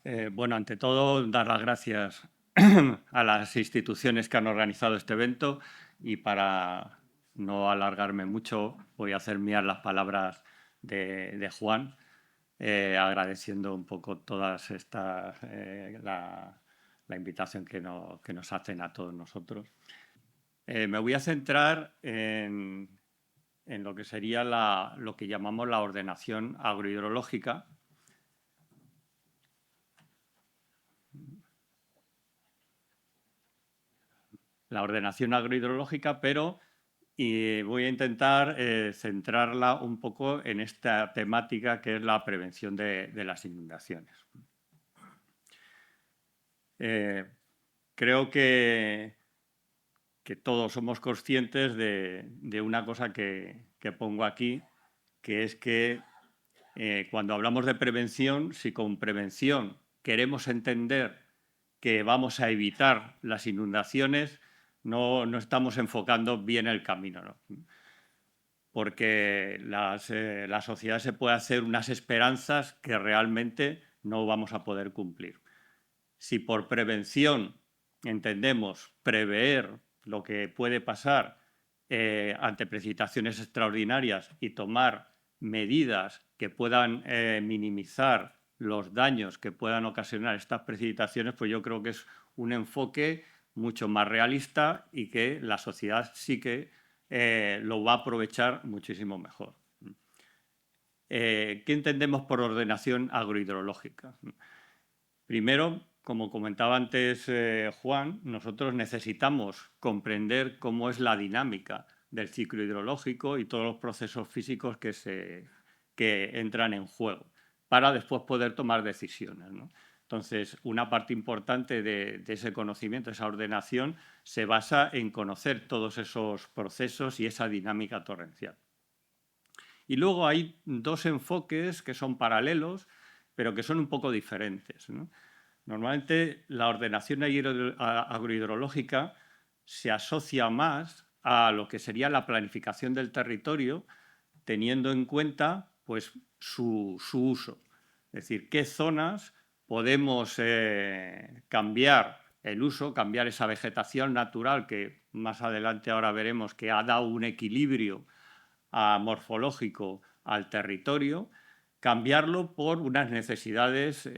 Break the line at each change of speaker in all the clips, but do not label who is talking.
Bueno, ante todo, dar las gracias a las instituciones que han organizado este evento y para no alargarme mucho, voy a hacer mías las palabras de Juan, agradeciendo un poco todas estas, la invitación que nos hacen a todos nosotros. Me voy a centrar en lo que sería lo que llamamos la ordenación agrohidrológica. La ordenación agrohidrológica, pero voy a intentar centrarla un poco en esta temática que es la prevención de las inundaciones. Creo que todos somos conscientes de una cosa que pongo aquí, que es que cuando hablamos de prevención, si con prevención queremos entender que vamos a evitar las inundaciones, no estamos enfocando bien el camino, ¿no? Porque la sociedad se puede hacer unas esperanzas que realmente no vamos a poder cumplir. Si por prevención entendemos prever lo que puede pasar ante precipitaciones extraordinarias y tomar medidas que puedan minimizar los daños que puedan ocasionar estas precipitaciones, pues yo creo que es un enfoque mucho más realista y que la sociedad sí que lo va a aprovechar muchísimo mejor. ¿Qué entendemos por ordenación agrohidrológica? Primero, como comentaba antes Juan, nosotros necesitamos comprender cómo es la dinámica del ciclo hidrológico y todos los procesos físicos que entran en juego para después poder tomar decisiones, ¿no? Entonces, una parte importante de ese conocimiento, esa ordenación, se basa en conocer todos esos procesos y esa dinámica torrencial. Y luego hay dos enfoques que son paralelos, pero que son un poco diferentes, ¿no? Normalmente la ordenación agrohidrológica se asocia más a lo que sería la planificación del territorio, teniendo en cuenta pues, su uso. Es decir, qué zonas podemos cambiar el uso, cambiar esa vegetación natural que más adelante ahora veremos que ha dado un equilibrio morfológico al territorio, cambiarlo por unas necesidades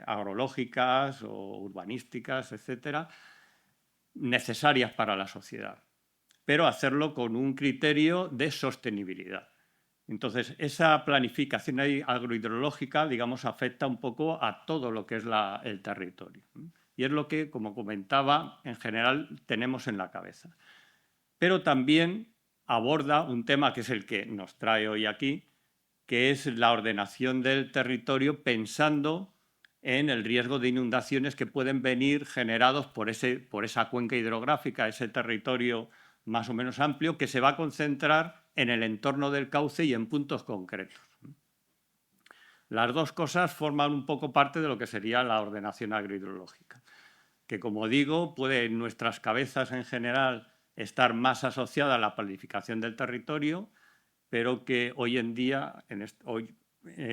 agrológicas o urbanísticas, etcétera, necesarias para la sociedad, pero hacerlo con un criterio de sostenibilidad. Entonces, esa planificación agrohidrológica, digamos, afecta un poco a todo lo que es el territorio. Y es lo que, como comentaba, en general tenemos en la cabeza. Pero también aborda un tema que es el que nos trae hoy aquí, que es la ordenación del territorio pensando en el riesgo de inundaciones que pueden venir generados por esa cuenca hidrográfica, ese territorio más o menos amplio que se va a concentrar en el entorno del cauce y en puntos concretos. Las dos cosas forman un poco parte de lo que sería la ordenación agrohidrológica, que como digo, puede en nuestras cabezas en general estar más asociada a la planificación del territorio, pero que hoy en día hoy,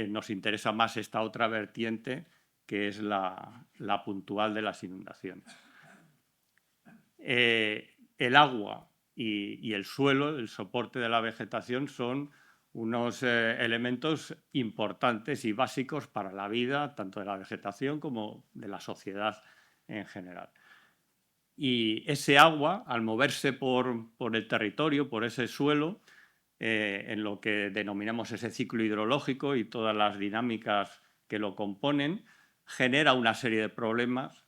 nos interesa más esta otra vertiente, que es la puntual de las inundaciones. El agua y el suelo, el soporte de la vegetación, son unos elementos importantes y básicos para la vida, tanto de la vegetación como de la sociedad en general. Y ese agua, al moverse por el territorio, por ese suelo, en lo que denominamos ese ciclo hidrológico y todas las dinámicas que lo componen, genera una serie de problemas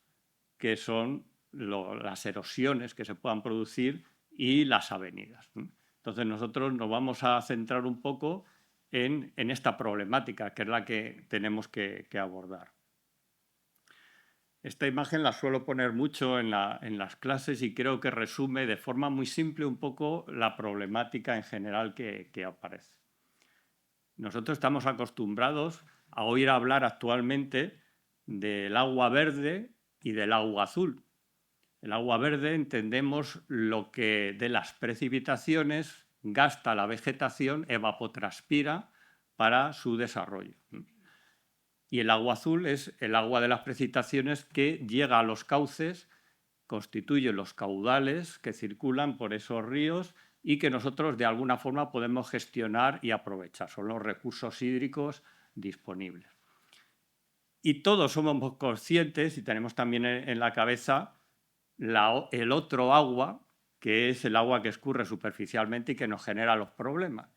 que son las erosiones que se puedan producir y las avenidas. Entonces nosotros nos vamos a centrar un poco en esta problemática, que es la que tenemos que abordar. Esta imagen la suelo poner mucho en las clases y creo que resume de forma muy simple un poco la problemática en general que aparece. Nosotros estamos acostumbrados a oír hablar actualmente del agua verde y del agua azul. El agua verde entendemos lo que de las precipitaciones gasta la vegetación, evapotranspira para su desarrollo. Y el agua azul es el agua de las precipitaciones que llega a los cauces, constituye los caudales que circulan por esos ríos y que nosotros de alguna forma podemos gestionar y aprovechar. Son los recursos hídricos disponibles. Y todos somos conscientes y tenemos también en la cabeza el otro agua, que es el agua que escurre superficialmente y que nos genera los problemas,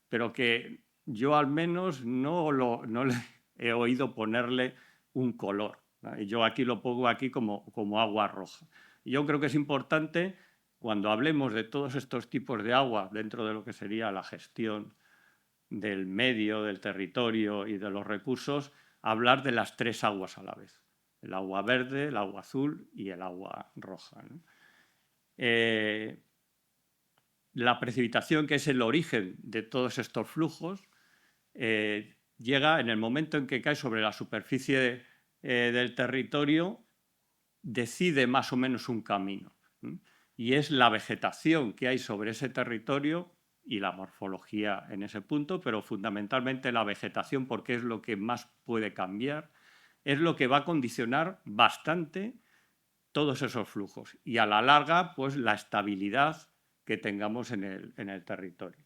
pero que yo al menos no le he oído ponerle un color, ¿no? Y yo aquí lo pongo aquí como agua roja. Y yo creo que es importante, cuando hablemos de todos estos tipos de agua dentro de lo que sería la gestión del medio, del territorio y de los recursos, hablar de las tres aguas a la vez: el agua verde, el agua azul y el agua roja, ¿no? La precipitación, que es el origen de todos estos flujos, llega en el momento en que cae sobre la superficie del territorio, decide más o menos un camino, ¿no? Y es la vegetación que hay sobre ese territorio y la morfología en ese punto, pero fundamentalmente la vegetación, porque es lo que más puede cambiar, es lo que va a condicionar bastante todos esos flujos y a la larga, pues la estabilidad que tengamos en el territorio.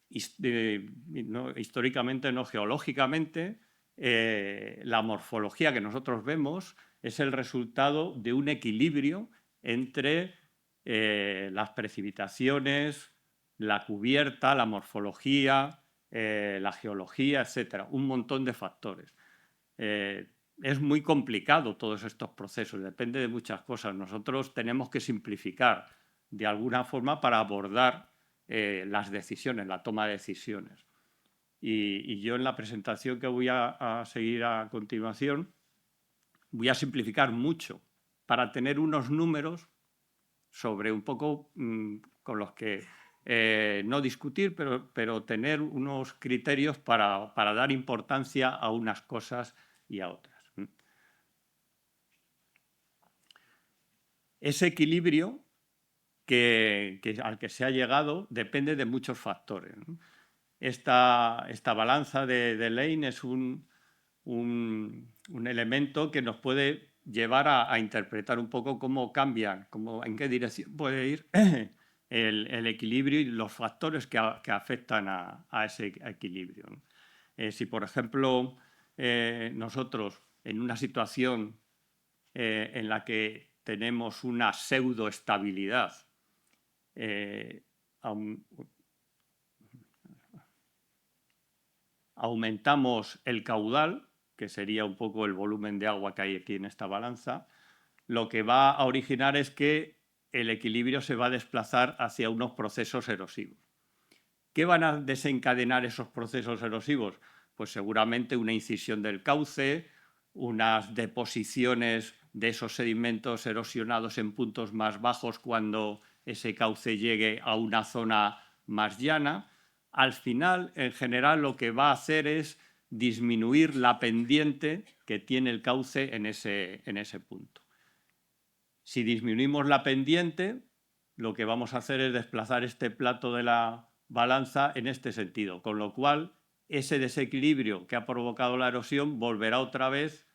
Históricamente, no geológicamente, la morfología que nosotros vemos es el resultado de un equilibrio entre las precipitaciones, la cubierta, la morfología, la geología, etcétera, un montón de factores. Es muy complicado todos estos procesos, depende de muchas cosas. Nosotros tenemos que simplificar de alguna forma para abordar las decisiones, la toma de decisiones. Y yo en la presentación que voy a seguir a continuación voy a simplificar mucho para tener unos números sobre un poco con los que no discutir, pero tener unos criterios para dar importancia a unas cosas y a otras. Ese equilibrio al que se ha llegado depende de muchos factores, ¿no? Esta balanza de Lane es un elemento que nos puede llevar a interpretar un poco cómo cambian, en qué dirección puede ir el equilibrio y los factores que afectan a ese equilibrio, ¿no? Si, por ejemplo, nosotros en una situación en la que tenemos una pseudoestabilidad, aumentamos el caudal, que sería un poco el volumen de agua que hay aquí en esta balanza, lo que va a originar es que el equilibrio se va a desplazar hacia unos procesos erosivos. ¿Qué van a desencadenar esos procesos erosivos? Pues seguramente una incisión del cauce, unas deposiciones de esos sedimentos erosionados en puntos más bajos cuando ese cauce llegue a una zona más llana. Al final, en general, lo que va a hacer es disminuir la pendiente que tiene el cauce en ese punto. Si disminuimos la pendiente, lo que vamos a hacer es desplazar este plato de la balanza en este sentido, con lo cual ese desequilibrio que ha provocado la erosión volverá otra vez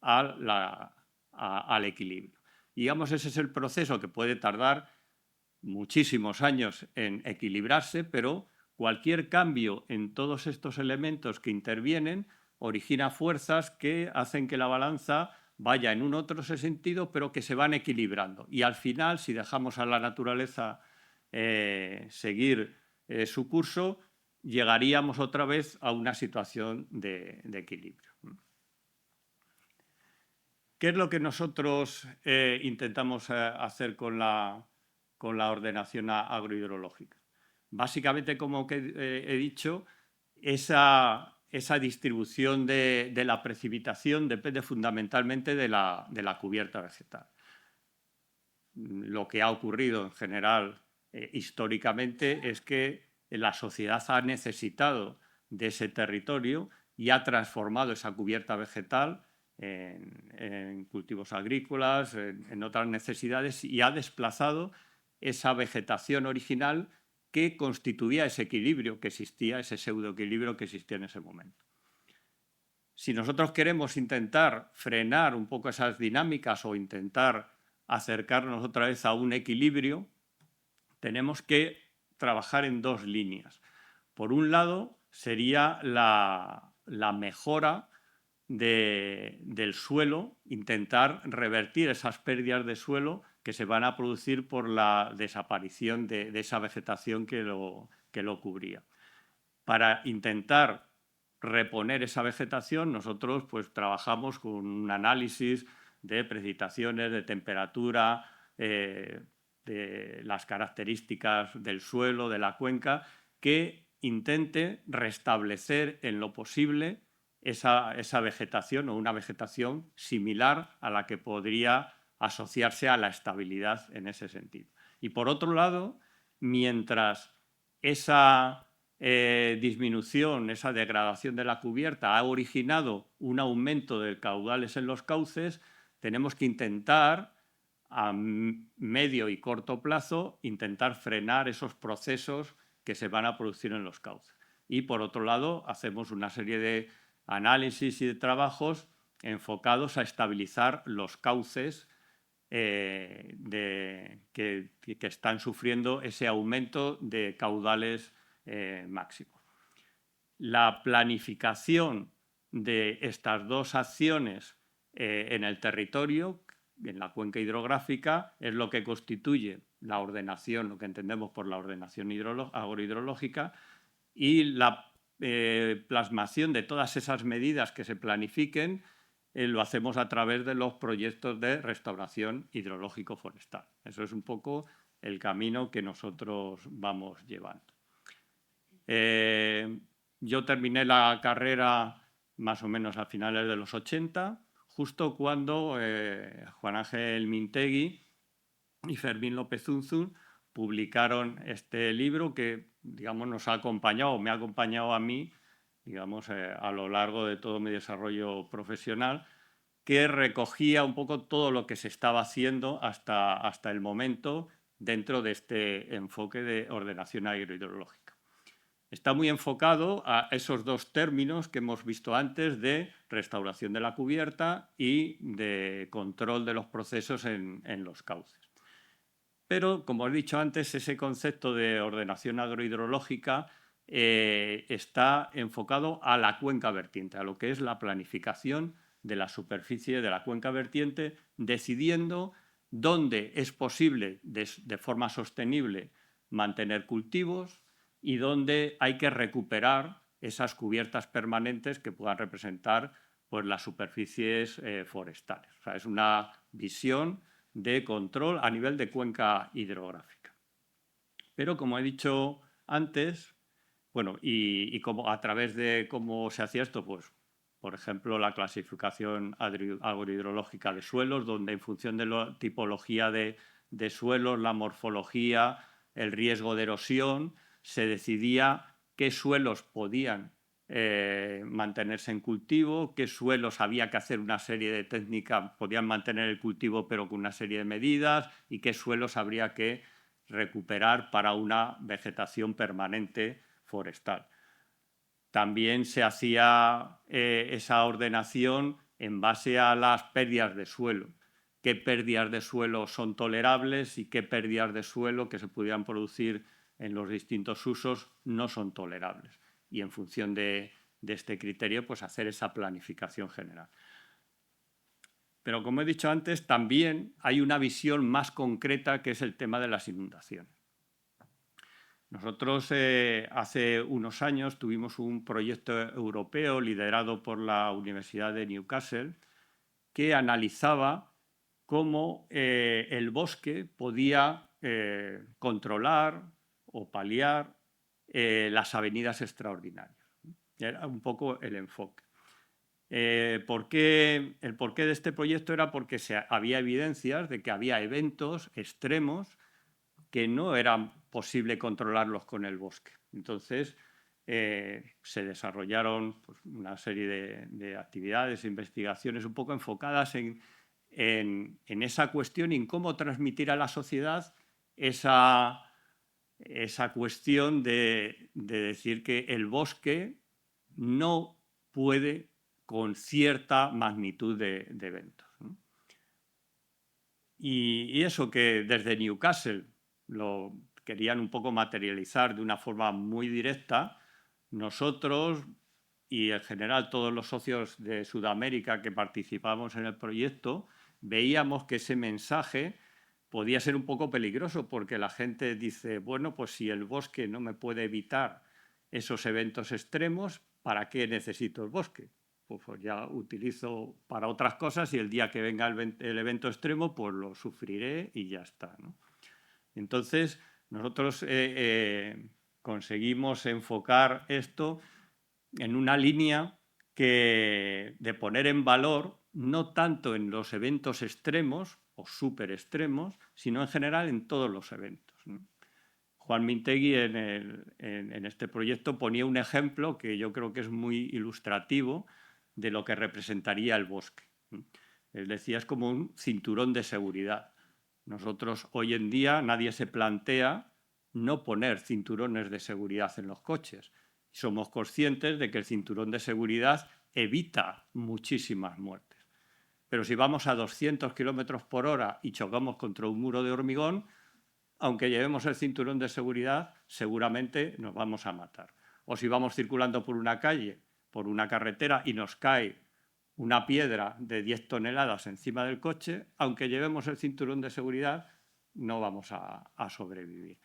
al equilibrio. Digamos, ese es el proceso que puede tardar muchísimos años en equilibrarse, pero cualquier cambio en todos estos elementos que intervienen origina fuerzas que hacen que la balanza vaya en un otro sentido, pero que se van equilibrando. Y al final, si dejamos a la naturaleza seguir su curso, llegaríamos otra vez a una situación de equilibrio. ¿Qué es lo que nosotros intentamos hacer con la ordenación agrohidrológica? Básicamente, como he dicho, esa distribución de la precipitación depende fundamentalmente de la cubierta vegetal. Lo que ha ocurrido en general históricamente es que la sociedad ha necesitado de ese territorio y ha transformado esa cubierta vegetal en cultivos agrícolas, en otras necesidades, y ha desplazado esa vegetación original que constituía ese equilibrio que existía, ese pseudoequilibrio que existía en ese momento. si nosotros queremos intentar frenar un poco esas dinámicas o intentar acercarnos otra vez a un equilibrio, tenemos que trabajar en dos líneas. Por un lado, sería la mejora del suelo, intentar revertir esas pérdidas de suelo que se van a producir por la desaparición de esa vegetación que lo cubría. Para intentar reponer esa vegetación, nosotros pues trabajamos con un análisis de precipitaciones, de temperatura, de las características del suelo, de la cuenca, que intente restablecer en lo posible esa vegetación o una vegetación similar a la que podría asociarse a la estabilidad en ese sentido. Y por otro lado, mientras esa disminución, esa degradación de la cubierta ha originado un aumento de caudales en los cauces, tenemos que intentar a medio y corto plazo intentar frenar esos procesos que se van a producir en los cauces. Y por otro lado, hacemos una serie de análisis y de trabajos enfocados a estabilizar los cauces que están sufriendo ese aumento de caudales máximos. La planificación de estas dos acciones en el territorio, en la cuenca hidrográfica, es lo que constituye la ordenación, lo que entendemos por la ordenación agrohidrológica, y la plasmación de todas esas medidas que se planifiquen lo hacemos a través de los proyectos de restauración hidrológico-forestal. Eso es un poco el camino que nosotros vamos llevando. Yo terminé la carrera más o menos a finales de los 80, justo cuando Juan Ángel Mintegui y Fermín López Unzun publicaron este libro que, digamos, nos ha acompañado, me ha acompañado a mí, digamos, a lo largo de todo mi desarrollo profesional, que recogía un poco todo lo que se estaba haciendo hasta el momento dentro de este enfoque de ordenación agrohidrológica. Está muy enfocado a esos dos términos que hemos visto antes de restauración de la cubierta y de control de los procesos en los cauces. Pero, como he dicho antes, ese concepto de ordenación agrohidrológica está enfocado a la cuenca vertiente, a lo que es la planificación de la superficie de la cuenca vertiente, decidiendo dónde es posible de forma sostenible mantener cultivos y dónde hay que recuperar esas cubiertas permanentes que puedan representar pues, las superficies forestales. O sea, es una visión de control a nivel de cuenca hidrográfica. Pero, como he dicho antes, bueno, y como a través de cómo se hacía esto, pues, por ejemplo, la clasificación agrohidrológica de suelos, donde en función de la tipología de suelos, la morfología, el riesgo de erosión, se decidía qué suelos podían mantenerse en cultivo, qué suelos había que hacer una serie de técnicas, podían mantener el cultivo pero con una serie de medidas, y qué suelos habría que recuperar para una vegetación permanente forestal. También se hacía esa ordenación en base a las pérdidas de suelo. Qué pérdidas de suelo son tolerables y qué pérdidas de suelo que se pudieran producir en los distintos usos no son tolerables. Y en función de este criterio, pues hacer esa planificación general. Pero, como he dicho antes, también hay una visión más concreta que es el tema de las inundaciones. Nosotros hace unos años tuvimos un proyecto europeo liderado por la Universidad de Newcastle que analizaba cómo el bosque podía controlar o paliar las avenidas extraordinarias. Era un poco el enfoque. El porqué de este proyecto era porque había evidencias de que había eventos extremos que no eran posible controlarlos con el bosque. Entonces, se desarrollaron pues, una serie de actividades e investigaciones un poco enfocadas en esa cuestión y en cómo transmitir a la sociedad esa cuestión de decir que el bosque no puede con cierta magnitud de eventos, ¿no? Y eso que desde Newcastle lo querían un poco materializar de una forma muy directa, nosotros y en general todos los socios de Sudamérica que participamos en el proyecto, veíamos que ese mensaje podía ser un poco peligroso porque la gente dice, bueno, pues si el bosque no me puede evitar esos eventos extremos, ¿para qué necesito el bosque? Pues ya utilizo para otras cosas y el día que venga el evento extremo, pues lo sufriré y ya está, ¿no? Entonces, nosotros conseguimos enfocar esto en una línea de poner en valor no tanto en los eventos extremos o súper extremos, sino en general en todos los eventos, ¿no? Juan Mintegui en este proyecto ponía un ejemplo que yo creo que es muy ilustrativo de lo que representaría el bosque. Él decía, es como un cinturón de seguridad. Nosotros hoy en día nadie se plantea no poner cinturones de seguridad en los coches. Somos conscientes de que el cinturón de seguridad evita muchísimas muertes. Pero si vamos a 200 kilómetros por hora y chocamos contra un muro de hormigón, aunque llevemos el cinturón de seguridad, seguramente nos vamos a matar. O si vamos circulando por una calle, por una carretera y nos cae una piedra de 10 toneladas encima del coche, aunque llevemos el cinturón de seguridad, no vamos a sobrevivir.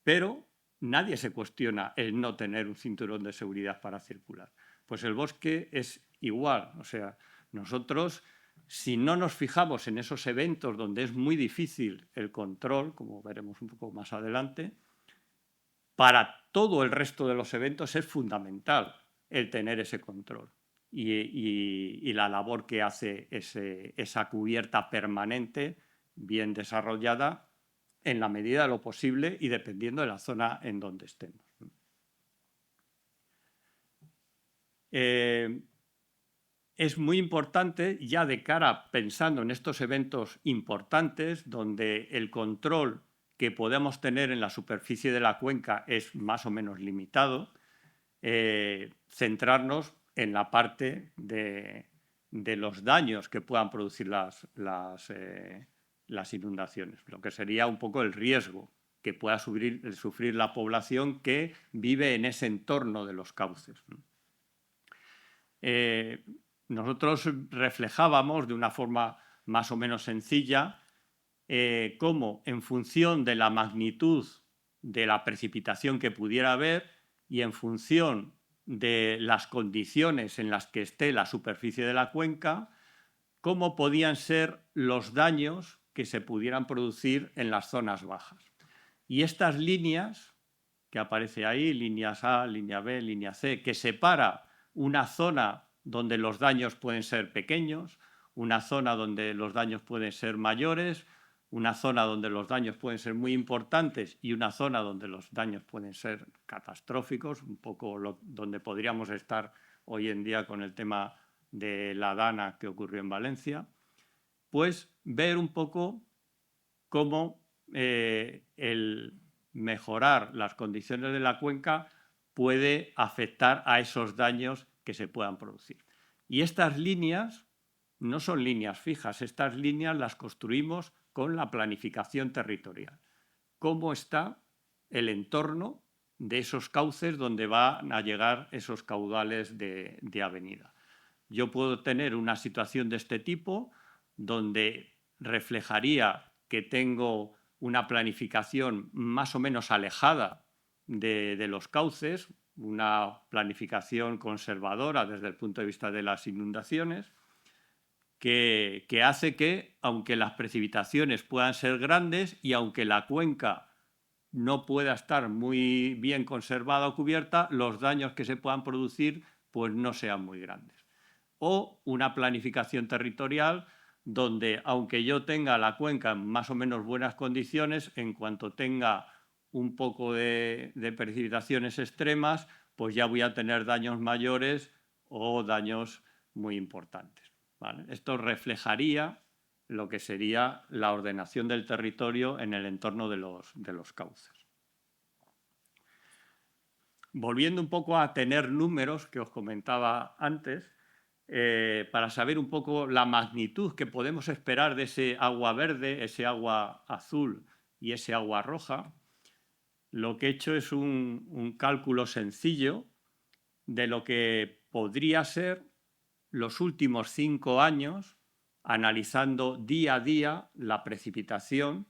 Pero nadie se cuestiona el no tener un cinturón de seguridad para circular. Pues el bosque es igual. O sea, nosotros, si no nos fijamos en esos eventos donde es muy difícil el control, como veremos un poco más adelante, para todo el resto de los eventos es fundamental el tener ese control y la labor que hace esa cubierta permanente bien desarrollada en la medida de lo posible y dependiendo de la zona en donde estemos. Es muy importante, ya de cara pensando en estos eventos importantes, donde el control que podemos tener en la superficie de la cuenca es más o menos limitado, centrarnos en la parte de los daños que puedan producir las inundaciones, lo que sería un poco el riesgo que pueda sufrir la población que vive en ese entorno de los cauces. Nosotros reflejábamos de una forma más o menos sencilla cómo en función de la magnitud de la precipitación que pudiera haber y en función de las condiciones en las que esté la superficie de la cuenca, cómo podían ser los daños que se pudieran producir en las zonas bajas. Y estas líneas que aparece ahí, líneas A, línea B, línea C, que separa una zona donde los daños pueden ser pequeños, una zona donde los daños pueden ser mayores, una zona donde los daños pueden ser muy importantes y una zona donde los daños pueden ser catastróficos, un poco donde podríamos estar hoy en día con el tema de la Dana que ocurrió en Valencia, pues ver un poco cómo el mejorar las condiciones de la cuenca puede afectar a esos daños que se puedan producir. Y estas líneas no son líneas fijas, estas líneas las construimos con la planificación territorial. ¿Cómo está el entorno de esos cauces donde van a llegar esos caudales de avenida? Yo puedo tener una situación de este tipo donde reflejaría que tengo una planificación más o menos alejada de los cauces, una planificación conservadora desde el punto de vista de las inundaciones, que hace que, aunque las precipitaciones puedan ser grandes y aunque la cuenca no pueda estar muy bien conservada o cubierta, los daños que se puedan producir pues no sean muy grandes. O una planificación territorial donde, aunque yo tenga la cuenca en más o menos buenas condiciones, en cuanto tenga un poco de precipitaciones extremas, pues ya voy a tener daños mayores o daños muy importantes, ¿vale? Esto reflejaría lo que sería la ordenación del territorio en el entorno de los cauces. Volviendo un poco a tener números que os comentaba antes, para saber un poco la magnitud que podemos esperar de ese agua verde, ese agua azul y ese agua roja, lo que he hecho es un cálculo sencillo de lo que podría ser los últimos 5 años, analizando día a día la precipitación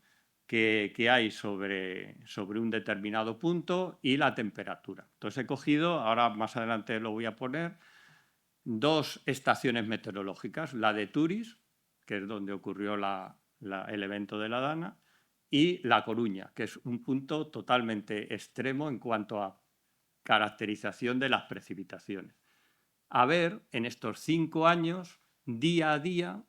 que hay sobre un determinado punto y la temperatura. Entonces he cogido, ahora más adelante lo voy a poner, 2 estaciones meteorológicas, la de Turis, que es donde ocurrió el evento de la Dana, y La Coruña, que es un punto totalmente extremo en cuanto a caracterización de las precipitaciones. A ver, en estos 5 años, día a día,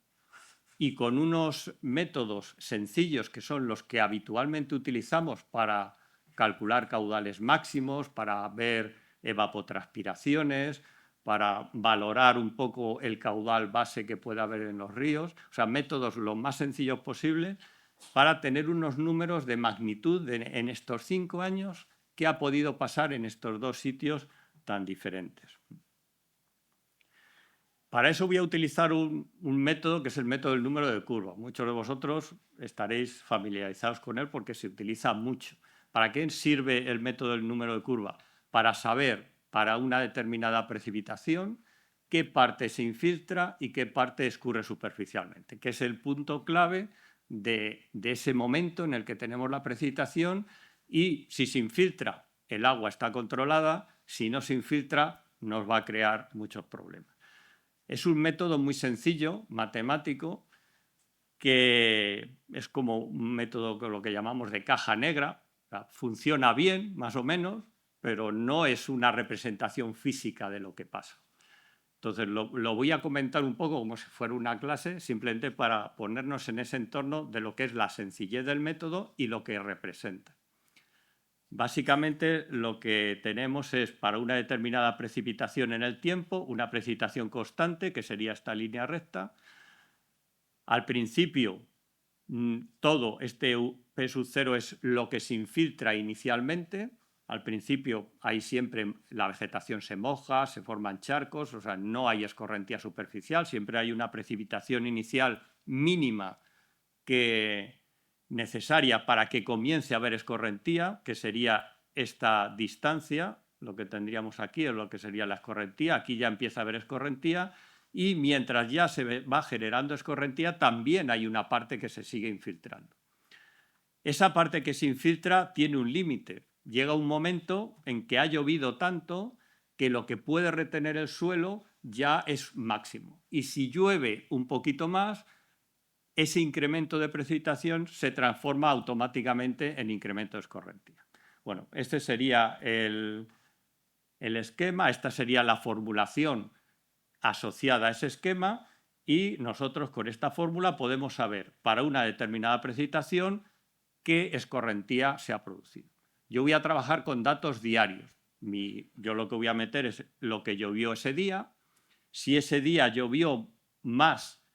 y con unos métodos sencillos que son los que habitualmente utilizamos para calcular caudales máximos, para ver evapotranspiraciones, para valorar un poco el caudal base que puede haber en los ríos, o sea, métodos lo más sencillos posible para tener unos números de magnitud en estos 5 años qué ha podido pasar en estos 2 sitios tan diferentes. Para eso voy a utilizar un método que es el método del número de curva. Muchos de vosotros estaréis familiarizados con él porque se utiliza mucho. ¿Para qué sirve el método del número de curva? Para saber, para una determinada precipitación, qué parte se infiltra y qué parte escurre superficialmente, que es el punto clave de ese momento en el que tenemos la precipitación, y si se infiltra, el agua está controlada; si no se infiltra, nos va a crear muchos problemas. Es un método muy sencillo, matemático, que es como un método que lo que llamamos de caja negra. O sea, funciona bien, más o menos, pero no es una representación física de lo que pasa. Entonces, lo voy a comentar un poco como si fuera una clase, simplemente para ponernos en ese entorno de lo que es la sencillez del método y lo que representa. Básicamente lo que tenemos es, para una determinada precipitación en el tiempo, una precipitación constante, que sería esta línea recta. Al principio, todo este P sub 0 es lo que se infiltra inicialmente. Al principio ahí siempre la vegetación se moja, se forman charcos, o sea, no hay escorrentía superficial, siempre hay una precipitación inicial mínima necesaria para que comience a haber escorrentía, que sería esta distancia. Lo que tendríamos aquí es lo que sería la escorrentía. Aquí ya empieza a haber escorrentía, y mientras ya se va generando escorrentía, también hay una parte que se sigue infiltrando. Esa parte que se infiltra tiene un límite. Llega un momento en que ha llovido tanto que lo que puede retener el suelo ya es máximo. Y si llueve un poquito más, ese incremento de precipitación se transforma automáticamente en incremento de escorrentía. Bueno, este sería el esquema, esta sería la formulación asociada a ese esquema, y nosotros con esta fórmula podemos saber para una determinada precipitación qué escorrentía se ha producido. Yo voy a trabajar con datos diarios. Yo lo que voy a meter es lo que llovió ese día. Si ese día llovió más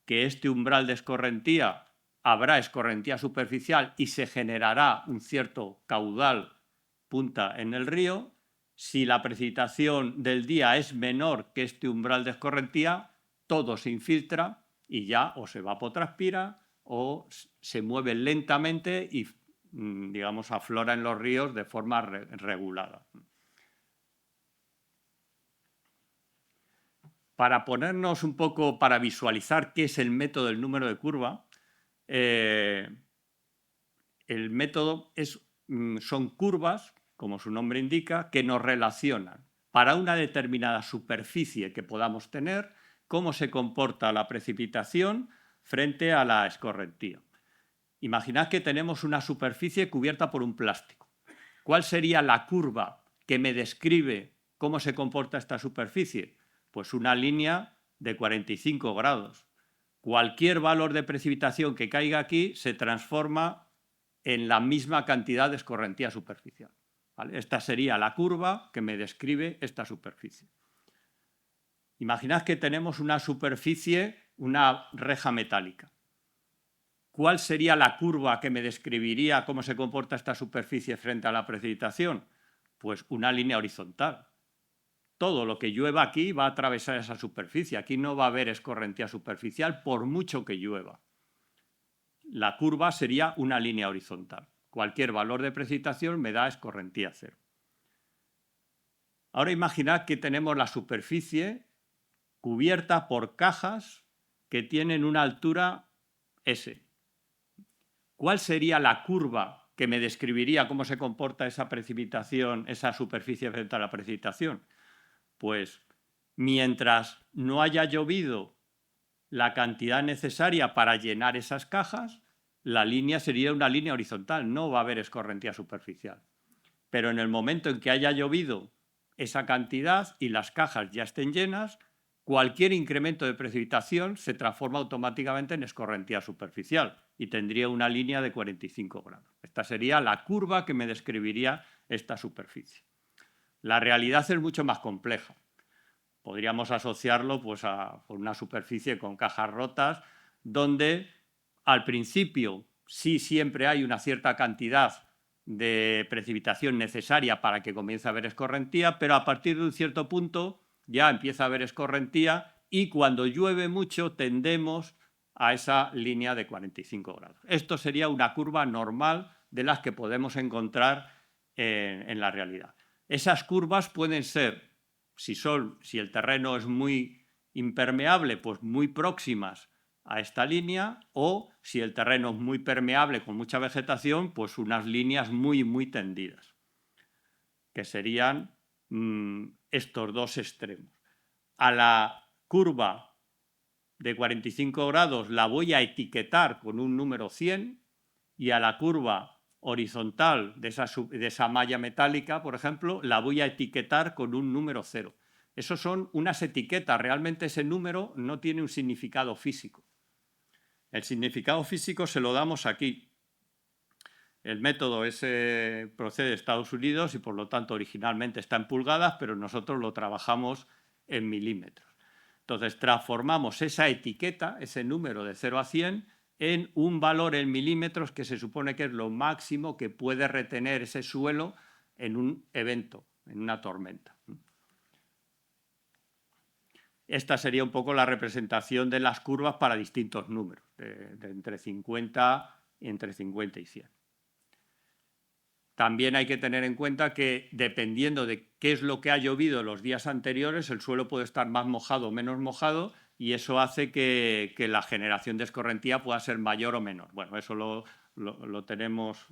que este umbral de escorrentía, habrá escorrentía superficial y se generará un cierto caudal punta en el río. Si la precipitación del día es menor que este umbral de escorrentía, todo se infiltra y ya o se evapotranspira o se mueve lentamente y, digamos, aflora en los ríos de forma regulada. Para ponernos un poco, para visualizar qué es el método del número de curva, el método son curvas, como su nombre indica, que nos relacionan para una determinada superficie que podamos tener, cómo se comporta la precipitación frente a la escorrentía. Imaginad que tenemos una superficie cubierta por un plástico. ¿Cuál sería la curva que me describe cómo se comporta esta superficie? Pues una línea de 45 grados. Cualquier valor de precipitación que caiga aquí se transforma en la misma cantidad de escorrentía superficial. ¿Vale? Esta sería la curva que me describe esta superficie. Imaginad que tenemos una superficie, una reja metálica. ¿Cuál sería la curva que me describiría cómo se comporta esta superficie frente a la precipitación? Pues una línea horizontal. todo lo que llueva aquí va a atravesar esa superficie. Aquí no va a haber escorrentía superficial por mucho que llueva. La curva sería una línea horizontal. Cualquier valor de precipitación me da escorrentía cero. Ahora imaginad que tenemos la superficie cubierta por cajas que tienen una altura S. ¿Cuál sería la curva que me describiría cómo se comporta esa precipitación, esa superficie frente a la precipitación? Pues mientras no haya llovido la cantidad necesaria para llenar esas cajas, la línea sería una línea horizontal, no va a haber escorrentía superficial. Pero en el momento en que haya llovido esa cantidad y las cajas ya estén llenas, cualquier incremento de precipitación se transforma automáticamente en escorrentía superficial y tendría una línea de 45 grados. Esta sería la curva que me describiría esta superficie. La realidad es mucho más compleja. Podríamos asociarlo pues, a una superficie con cajas rotas, donde al principio sí siempre hay una cierta cantidad de precipitación necesaria para que comience a haber escorrentía, pero a partir de un cierto punto ya empieza a haber escorrentía y cuando llueve mucho tendemos a esa línea de 45 grados. Esto sería una curva normal de las que podemos encontrar en la realidad. Esas curvas pueden ser, si el terreno es muy impermeable, pues muy próximas a esta línea, o si el terreno es muy permeable con mucha vegetación, pues unas líneas muy tendidas, que serían estos dos extremos. A la curva de 45 grados la voy a etiquetar con un número 100 y a la curva horizontal de esa malla metálica, por ejemplo, la voy a etiquetar con un número 0. Esos son unas etiquetas, realmente ese número no tiene un significado físico. El significado físico se lo damos aquí. El método procede de Estados Unidos y por lo tanto originalmente está en pulgadas, pero nosotros lo trabajamos en milímetros. Entonces transformamos esa etiqueta, ese número de 0 a 100, en un valor en milímetros que se supone que es lo máximo que puede retener ese suelo en un evento, en una tormenta. Esta sería un poco la representación de las curvas para distintos números, de entre 50 y 100. También hay que tener en cuenta que dependiendo de qué es lo que ha llovido los días anteriores, el suelo puede estar más mojado o menos mojado y eso hace que la generación de escorrentía pueda ser mayor o menor. Bueno, eso lo tenemos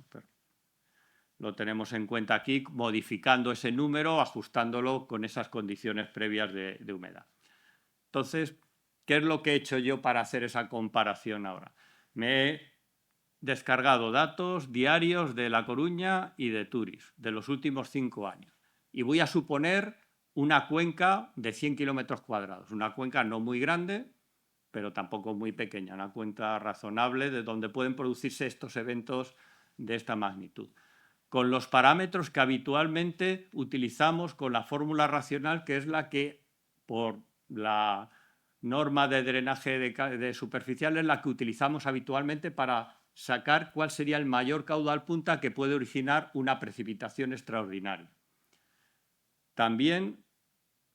en cuenta aquí, modificando ese número, ajustándolo con esas condiciones previas de humedad. Entonces, ¿qué es lo que he hecho yo para hacer esa comparación ahora? Me he descargado datos diarios de La Coruña y de Túriz, de los últimos 5 años. Y voy a suponer una cuenca de 100 kilómetros cuadrados, una cuenca no muy grande, pero tampoco muy pequeña, una cuenca razonable de donde pueden producirse estos eventos de esta magnitud. Con los parámetros que habitualmente utilizamos con la fórmula racional, que es la que, por la norma de drenaje de superficial, es la que utilizamos habitualmente para sacar cuál sería el mayor caudal punta que puede originar una precipitación extraordinaria. También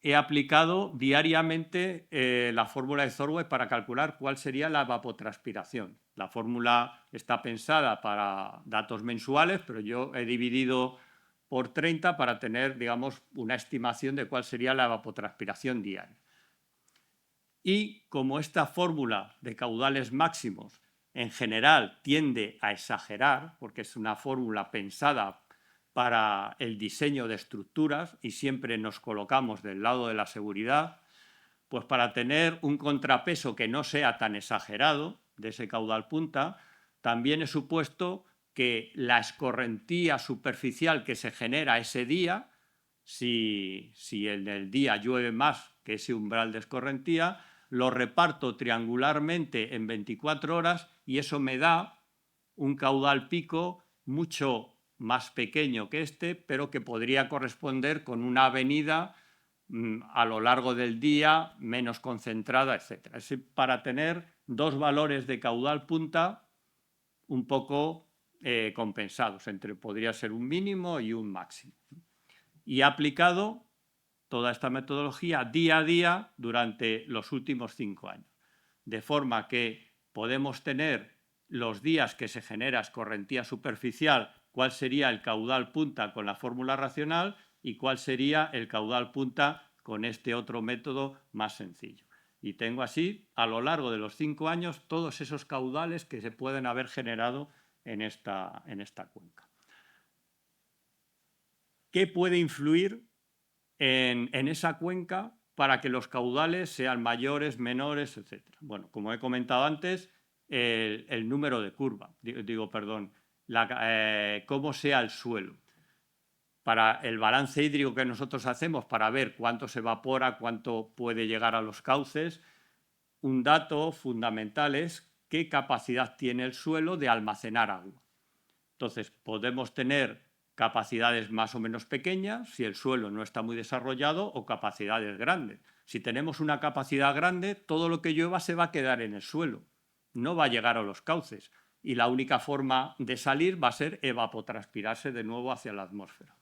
he aplicado diariamente la fórmula de Thorwald para calcular cuál sería la evapotranspiración. La fórmula está pensada para datos mensuales, pero yo he dividido por 30 para tener, digamos, una estimación de cuál sería la evapotranspiración diaria. Y como esta fórmula de caudales máximos en general tiende a exagerar, porque es una fórmula pensada para el diseño de estructuras y siempre nos colocamos del lado de la seguridad, pues para tener un contrapeso que no sea tan exagerado de ese caudal punta, también he supuesto que la escorrentía superficial que se genera ese día, si en el día llueve más que ese umbral de escorrentía, lo reparto triangularmente en 24 horas y eso me da un caudal pico mucho más pequeño que este, pero que podría corresponder con una avenida a lo largo del día menos concentrada, etc. Es para tener dos valores de caudal punta un poco compensados, podría ser un mínimo y un máximo. Y he aplicado toda esta metodología día a día durante los últimos 5 años. De forma que podemos tener los días que se genera escorrentía superficial, cuál sería el caudal punta con la fórmula racional y cuál sería el caudal punta con este otro método más sencillo. Y tengo así, a lo largo de los 5 años, todos esos caudales que se pueden haber generado en esta cuenca. ¿Qué puede influir en esa cuenca para que los caudales sean mayores, menores, etcétera? Bueno, como he comentado antes, el número de curva, cómo sea el suelo. Para el balance hídrico que nosotros hacemos para ver cuánto se evapora, cuánto puede llegar a los cauces, un dato fundamental es qué capacidad tiene el suelo de almacenar agua. Entonces, podemos tener capacidades más o menos pequeñas si el suelo no está muy desarrollado o capacidades grandes. Si tenemos una capacidad grande, todo lo que llueva se va a quedar en el suelo, no va a llegar a los cauces y la única forma de salir va a ser evapotranspirarse de nuevo hacia la atmósfera.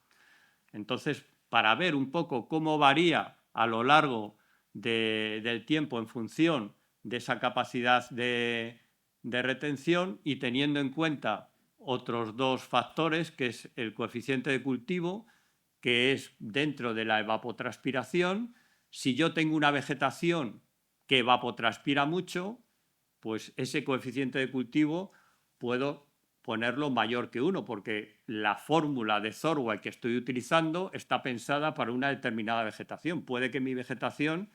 Entonces, para ver un poco cómo varía a lo largo del tiempo en función de esa capacidad de retención y teniendo en cuenta otros dos factores, que es el coeficiente de cultivo, que es dentro de la evapotranspiración. Si yo tengo una vegetación que evapotranspira mucho, pues ese coeficiente de cultivo puedo ponerlo mayor que 1, porque la fórmula de Thorwald que estoy utilizando está pensada para una determinada vegetación. Puede que mi vegetación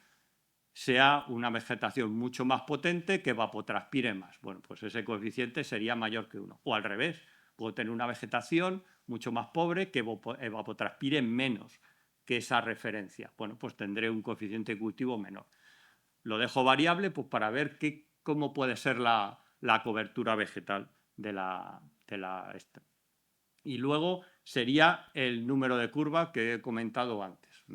sea una vegetación mucho más potente que evapotranspire más. Bueno, pues ese coeficiente sería mayor que 1. O al revés, puedo tener una vegetación mucho más pobre que evapotranspire menos que esa referencia. Bueno, pues tendré un coeficiente de cultivo menor. Lo dejo variable pues, para ver cómo puede ser la cobertura vegetal de la Y luego sería el número de curva que he comentado antes.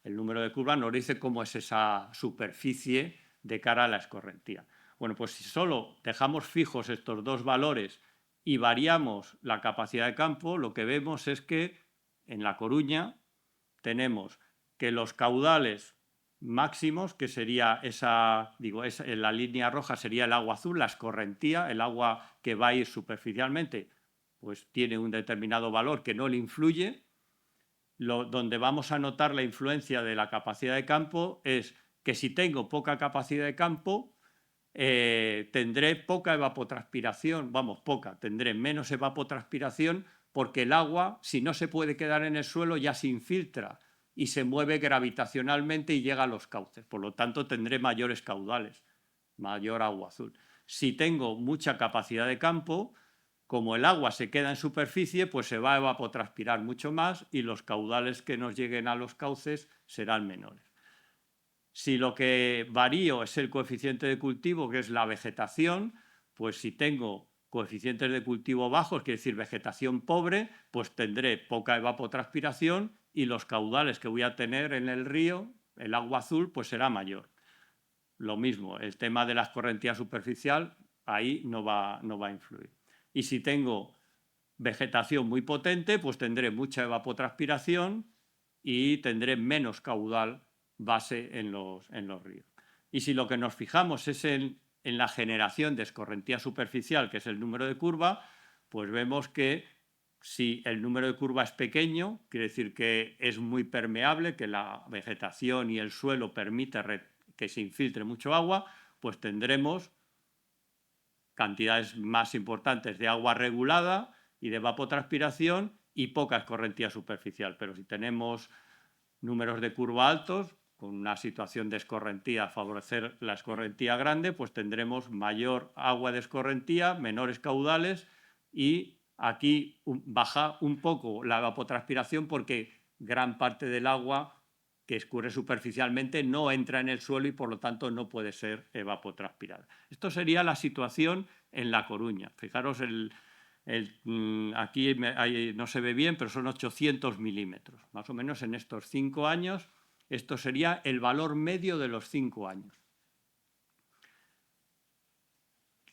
El número de curva nos dice cómo es esa superficie de cara a la escorrentía. Bueno, pues si solo dejamos fijos estos dos valores y variamos la capacidad de campo, lo que vemos es que en La Coruña tenemos que los caudales máximos, que sería en la línea roja sería el agua azul, la escorrentía, el agua que va a ir superficialmente, pues tiene un determinado valor que no le influye. Donde vamos a notar la influencia de la capacidad de campo es que si tengo poca capacidad de campo, tendré poca evapotranspiración, tendré menos evapotranspiración porque el agua, si no se puede quedar en el suelo, ya se infiltra y se mueve gravitacionalmente y llega a los cauces. Por lo tanto, tendré mayores caudales, mayor agua azul. Si tengo mucha capacidad de campo, como el agua se queda en superficie, pues se va a evapotranspirar mucho más y los caudales que nos lleguen a los cauces serán menores. Si lo que varío es el coeficiente de cultivo, que es la vegetación, pues si tengo coeficientes de cultivo bajos, quiere decir vegetación pobre, pues tendré poca evapotranspiración y los caudales que voy a tener en el río, el agua azul, pues será mayor. Lo mismo, el tema de la escorrentía superficial, ahí no va a influir. Y si tengo vegetación muy potente, pues tendré mucha evapotranspiración y tendré menos caudal base en los ríos. Y si lo que nos fijamos es en la generación de escorrentía superficial, que es el número de curva, pues vemos que si el número de curva es pequeño, quiere decir que es muy permeable, que la vegetación y el suelo permite que se infiltre mucho agua, pues tendremos cantidades más importantes de agua regulada y de evapotranspiración y poca escorrentía superficial. Pero si tenemos números de curva altos, con una situación de escorrentía, favorecer la escorrentía grande, pues tendremos mayor agua de escorrentía, menores caudales y aquí baja un poco la evapotranspiración porque gran parte del agua que escurre superficialmente no entra en el suelo y por lo tanto no puede ser evapotranspirada. Esto sería la situación en La Coruña. Fijaros, aquí no se ve bien, pero son 800 milímetros. Más o menos en estos 5 años, esto sería el valor medio de los 5 años.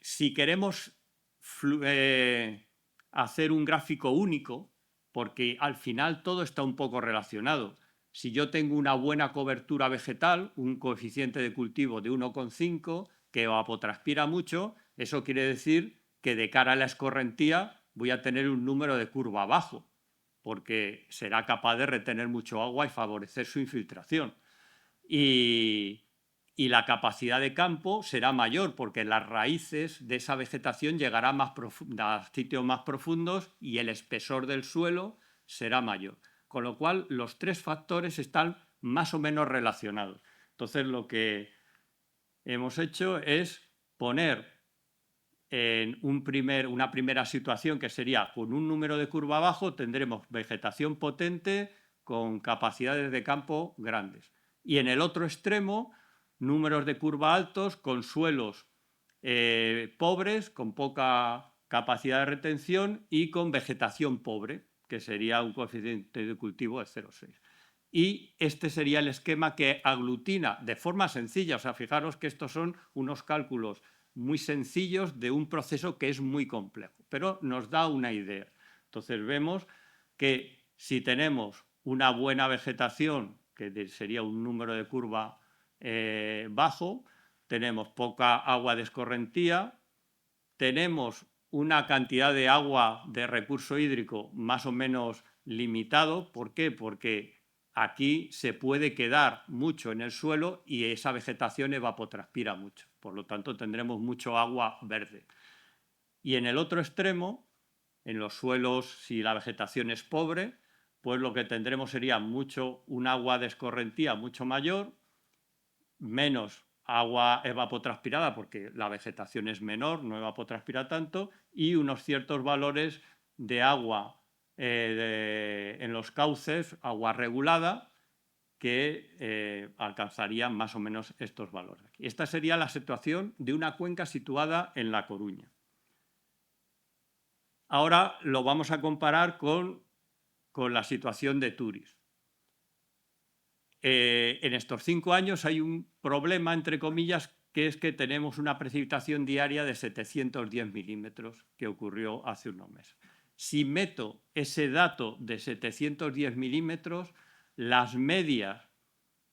Si queremos hacer un gráfico único, porque al final todo está un poco relacionado. Si yo tengo una buena cobertura vegetal, un coeficiente de cultivo de 1,5, que evapotranspira mucho, eso quiere decir que de cara a la escorrentía voy a tener un número de curva bajo, porque será capaz de retener mucho agua y favorecer su infiltración. Y la capacidad de campo será mayor, porque las raíces de esa vegetación llegarán a sitios más profundos y el espesor del suelo será mayor. Con lo cual, los tres factores están más o menos relacionados. Entonces, lo que hemos hecho es poner en una primera situación que sería con un número de curva bajo, tendremos vegetación potente con capacidades de campo grandes. Y en el otro extremo, números de curva altos con suelos pobres, con poca capacidad de retención y con vegetación pobre, que sería un coeficiente de cultivo de 0,6. Y este sería el esquema que aglutina de forma sencilla. O sea, fijaros que estos son unos cálculos muy sencillos de un proceso que es muy complejo, pero nos da una idea. Entonces vemos que si tenemos una buena vegetación, que sería un número de curva bajo, tenemos poca agua de escorrentía, tenemos una cantidad de agua de recurso hídrico más o menos limitado. ¿Por qué? Porque aquí se puede quedar mucho en el suelo y esa vegetación evapotranspira mucho. Por lo tanto, tendremos mucho agua verde. Y en el otro extremo, en los suelos, si la vegetación es pobre, pues lo que tendremos sería un agua de escorrentía mucho mayor, menos agua evapotranspirada porque la vegetación es menor, no evapotranspira tanto, y unos ciertos valores de agua en los cauces, agua regulada, que alcanzarían más o menos estos valores. Esta sería la situación de una cuenca situada en La Coruña. Ahora lo vamos a comparar con la situación de Turis. En estos 5 años hay un problema, entre comillas, que es que tenemos una precipitación diaria de 710 milímetros que ocurrió hace unos meses. Si meto ese dato de 710 milímetros, las medias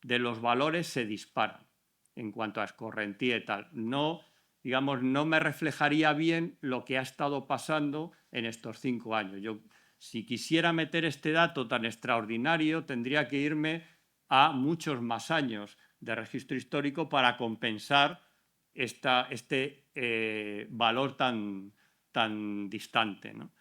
de los valores se disparan en cuanto a escorrentía y tal. No, digamos, no me reflejaría bien lo que ha estado pasando en estos 5 años. Yo, si quisiera meter este dato tan extraordinario, tendría que irme a muchos más años de registro histórico para compensar este valor tan distante, ¿no?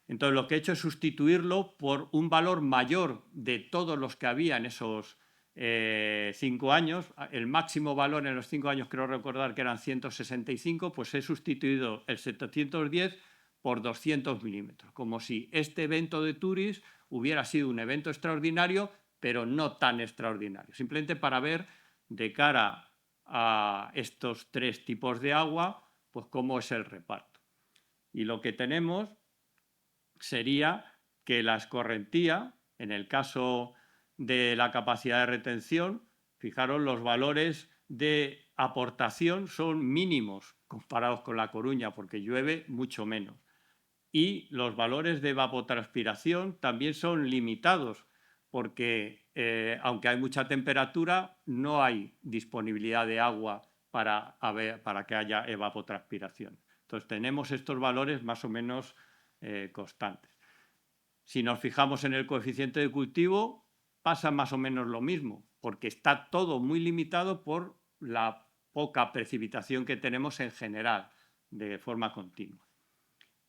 Entonces, lo que he hecho es sustituirlo por un valor mayor de todos los que había en esos 5 años. El máximo valor en los 5 años, creo recordar que eran 165, pues he sustituido el 710 por 200 milímetros, como si este evento de Turis hubiera sido un evento extraordinario, pero no tan extraordinario, simplemente para ver de cara a estos tres tipos de agua, pues cómo es el reparto. Y lo que tenemos sería que la escorrentía, en el caso de la capacidad de retención, fijaros, los valores de aportación son mínimos comparados con La Coruña, porque llueve mucho menos. Y los valores de evapotranspiración también son limitados, porque aunque hay mucha temperatura, no hay disponibilidad de agua para que haya evapotranspiración. Entonces tenemos estos valores más o menos constantes. Si nos fijamos en el coeficiente de cultivo, pasa más o menos lo mismo, porque está todo muy limitado por la poca precipitación que tenemos en general, de forma continua.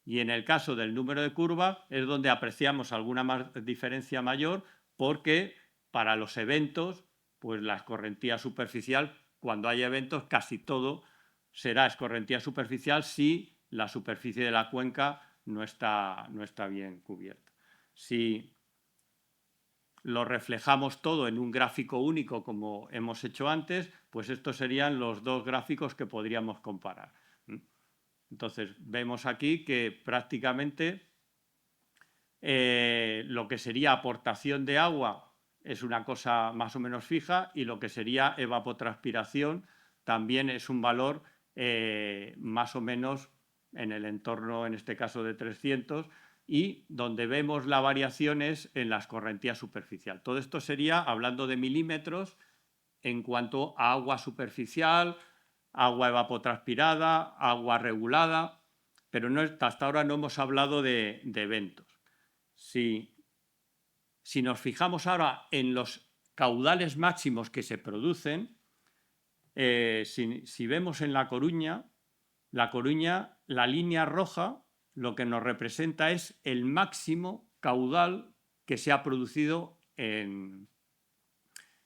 Y en el caso del número de curva es donde apreciamos alguna diferencia mayor, porque para los eventos, pues la escorrentía superficial, cuando hay eventos, casi todo será escorrentía superficial si la superficie de la cuenca no está bien cubierta. Si lo reflejamos todo en un gráfico único, como hemos hecho antes, pues estos serían los dos gráficos que podríamos comparar. Entonces, vemos aquí que prácticamente lo que sería aportación de agua es una cosa más o menos fija, y lo que sería evapotranspiración también es un valor más o menos en el entorno, en este caso de 300, y donde vemos las variaciones en la escorrentía superficial. Todo esto sería, hablando de milímetros, en cuanto a agua superficial, agua evapotranspirada, agua regulada, pero no, hasta ahora no hemos hablado de eventos. Si nos fijamos ahora en los caudales máximos que se producen, si vemos en La Coruña, la línea roja lo que nos representa es el máximo caudal que se ha producido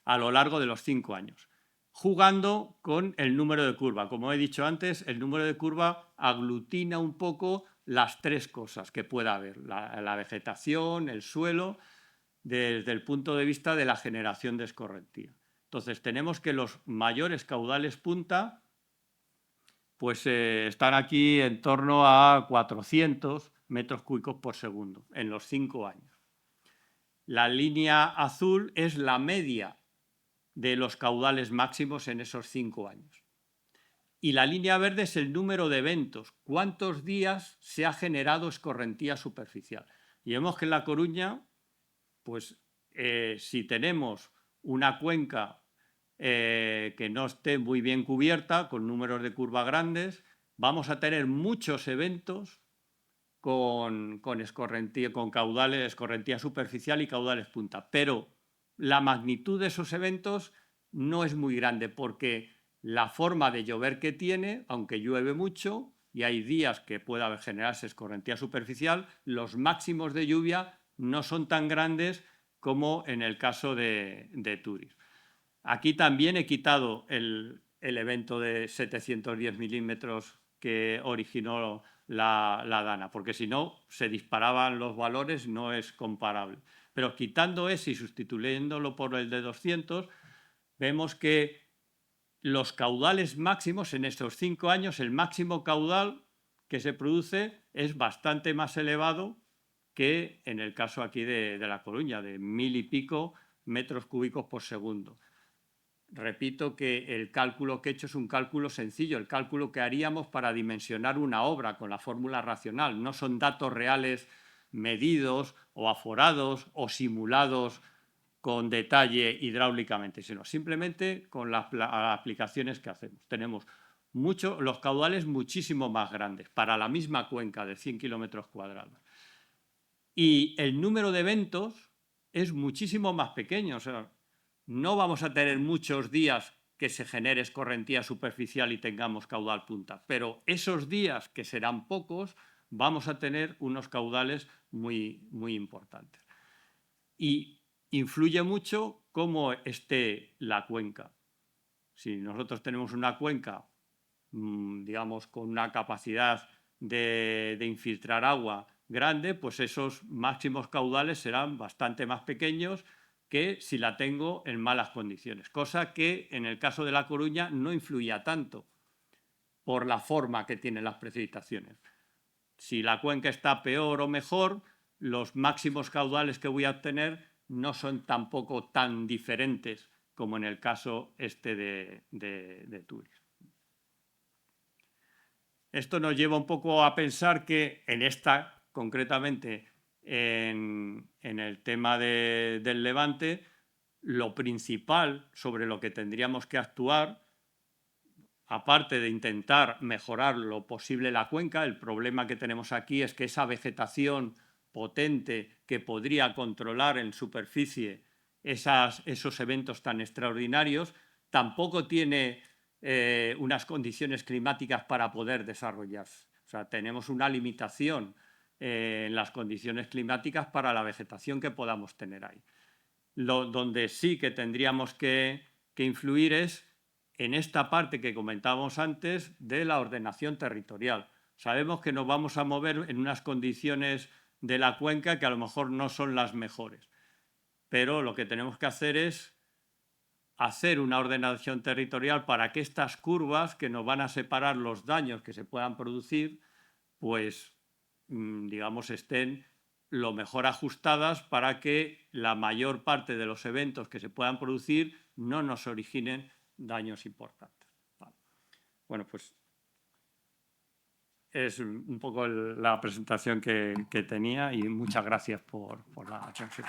a lo largo de los 5 años, jugando con el número de curva. Como he dicho antes, el número de curva aglutina un poco las tres cosas que pueda haber, la vegetación, el suelo, desde el punto de vista de la generación de escorrentía. Entonces tenemos que los mayores caudales punta pues están aquí en torno a 400 metros cúbicos por segundo en los 5 años. La línea azul es la media de los caudales máximos en esos 5 años. Y la línea verde es el número de eventos, cuántos días se ha generado escorrentía superficial. Y vemos que en La Coruña, pues si tenemos una cuenca que no esté muy bien cubierta, con números de curva grandes, vamos a tener muchos eventos con escorrentía, con caudales, escorrentía superficial y caudales punta. Pero la magnitud de esos eventos no es muy grande porque la forma de llover que tiene, aunque llueve mucho y hay días que pueda generarse escorrentía superficial, los máximos de lluvia no son tan grandes como en el caso de Turis. Aquí también he quitado el evento de 710 milímetros que originó la Dana, porque si no se disparaban los valores, no es comparable. Pero quitando ese y sustituyéndolo por el de 200, vemos que los caudales máximos en estos 5 años, el máximo caudal que se produce es bastante más elevado que en el caso aquí de La Coruña, de 1000 y pico metros cúbicos por segundo. Repito que el cálculo que he hecho es un cálculo sencillo, el cálculo que haríamos para dimensionar una obra con la fórmula racional. No son datos reales medidos o aforados o simulados con detalle hidráulicamente, sino simplemente con las aplicaciones que hacemos. Tenemos los caudales muchísimo más grandes para la misma cuenca de 100 kilómetros cuadrados. Y el número de eventos es muchísimo más pequeño. O sea, no vamos a tener muchos días que se genere escorrentía superficial y tengamos caudal punta, pero esos días, que serán pocos, vamos a tener unos caudales muy, muy importantes. Y influye mucho cómo esté la cuenca. Si nosotros tenemos una cuenca, digamos, con una capacidad de infiltrar agua grande, pues esos máximos caudales serán bastante más pequeños que si la tengo en malas condiciones, cosa que en el caso de La Coruña no influía tanto por la forma que tienen las precipitaciones. Si la cuenca está peor o mejor, los máximos caudales que voy a obtener no son tampoco tan diferentes como en el caso este de Turis. Esto nos lleva un poco a pensar que en esta, concretamente en el tema del Levante, lo principal sobre lo que tendríamos que actuar, aparte de intentar mejorar lo posible la cuenca, el problema que tenemos aquí es que esa vegetación potente que podría controlar en superficie esos eventos tan extraordinarios, tampoco tiene unas condiciones climáticas para poder desarrollarse. O sea, tenemos una limitación en las condiciones climáticas para la vegetación que podamos tener ahí. Donde sí que tendríamos que influir es en esta parte que comentábamos antes de la ordenación territorial. Sabemos que nos vamos a mover en unas condiciones de la cuenca que a lo mejor no son las mejores, pero lo que tenemos que hacer es hacer una ordenación territorial para que estas curvas que nos van a separar los daños que se puedan producir, pues digamos estén lo mejor ajustadas para que la mayor parte de los eventos que se puedan producir no nos originen daños importantes. Vale. Bueno, pues es un poco la presentación que tenía y muchas gracias por la atención.